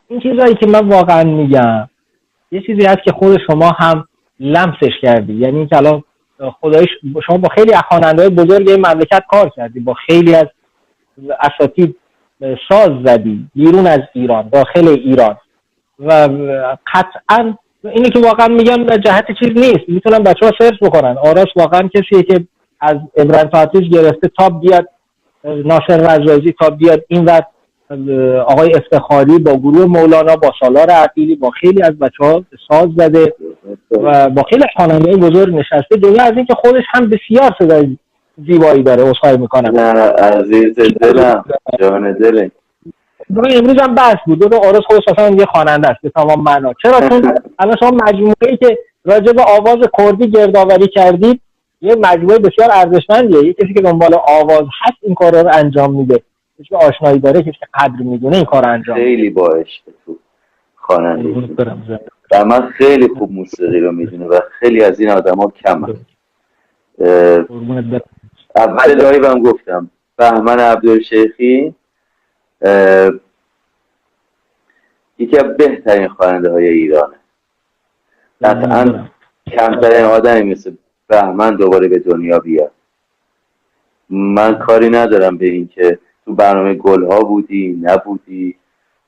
این چیزایی که من واقعا میگم یه چیزی هست که خود شما هم لمسش کردی، یعنی اینکه الان خدایش شما با خیلی از خواننده‌های بزرگ این مملکت کار کردی، با خیلی از اساتید ساز زدی بیرون از ایران داخل ایران و قطعا اینی که واقعا میگم در جهت چیز نیست، میتونن بچه‌ها سرچ بکنن. آرش واقعا کسیه که از ابراهیم فاتیش گرفته تا بیاد ناصر رضایی، تا بیاد این وقت آقای افتخاری با گروه مولانا، با سالار عقیلی، با خیلی از بچه‌ها ساز زده و با خیلی خواننده‌های بزرگ نشسته. جدا از اینکه خودش هم بسیار صدای زیبایی داره. عذرخواهی میکنم. نه عزیز دلم، جان دلم. امروز هم بحث بود دو آرش خودش اصلا یه خواننده است به تمام معنا. چرا؟ چون الان شما مجموعه‌ای که راجع به آواز کردی گردآوری کردید یه مجموعه بسیار ارزشمندیه. یه کسی که دنبال آواز هست این کارا رو انجام میده، کسی که آشنایی داره، کسی که قدر میدونه این کارو انجام میده. خیلی با عشق تو خوانندگی و من خیلی خوب موسیقی رو میدونه و خیلی از این آدما کمن. اول لایوم گفتم بهمن عبدالشیخی یکی از بهترین خواننده های ایرانه. قطعا کمترین آدمی مثل بهمن دوباره به دنیا بیاد. من کاری ندارم به این که تو برنامه گلها بودی نبودی،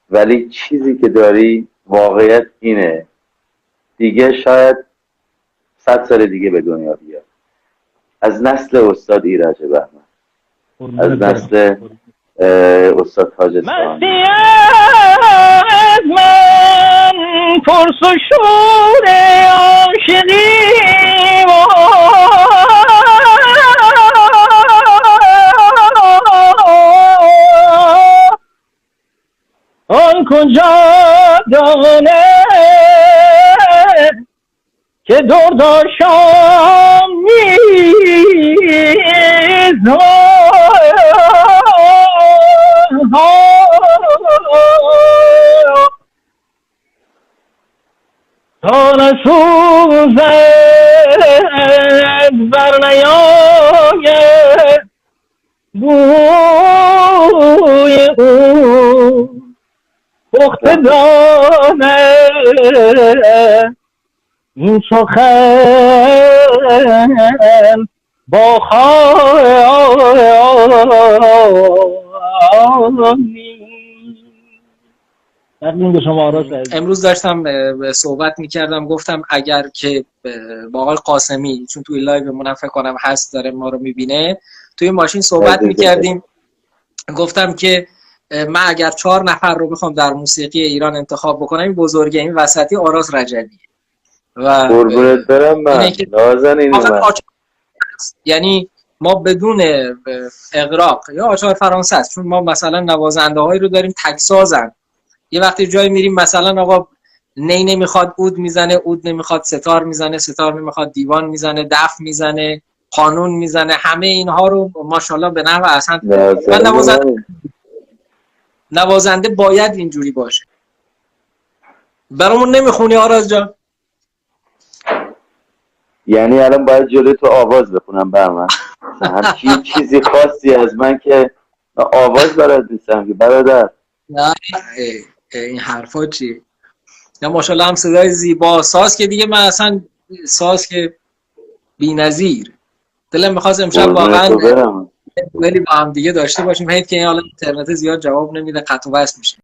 ولی چیزی که داری واقعیت اینه دیگه شاید 100 سال دیگه به دنیا بیاد. از نسل استاد ایرج بهمن، از نسل استاد تاج اصفهانی. از من پرس و شور عاشقی آن کجا دانه که درد آشام نیز تا نسوزد بر نیاید بوی او پخته دانه این سخن با امروز داشتم صحبت میکردم گفتم اگر که با آقای قاسمی، چون توی لایو منم فکر کنم هست داره ما رو میبینه، توی ماشین صحبت میکردیم، گفتم که من اگر 4 نفر رو بخوام در موسیقی ایران انتخاب بکنم این بزرگه، این وسطی آراس رجبیه و قربونت برم من نازنین من. یعنی ما بدون اغراق یا آچار فرانسه است، چون ما مثلا نوازنده هایی رو داریم تکسازن، یه وقتی جایی میریم مثلا آقا نی نمیخواد عود میزنه، عود نمیخواد ستار میزنه، ستار نمیخواد دیوان میزنه، دف میزنه، قانون میزنه، همه اینها رو ماشاءالله به نحو احسن. نوازنده باید اینجوری باشه. برامون نمیخونی آراز جان؟ یعنی الان باید جلوی تو آواز بخونم به من؟ همچین چیزی خاصی از من که آواز بلد نیستم که برادر. نه این حرفا چی؟ نه ماشاءالله هم صدای زیبا، ساز که دیگه من اصلا ساز که بی‌نظیر. دلم می‌خواست امشب واقعا ولی با هم دیگه داشته باشیم، حیف که این حالا اینترنت زیاد جواب نمیده، قطع و وصل میشه.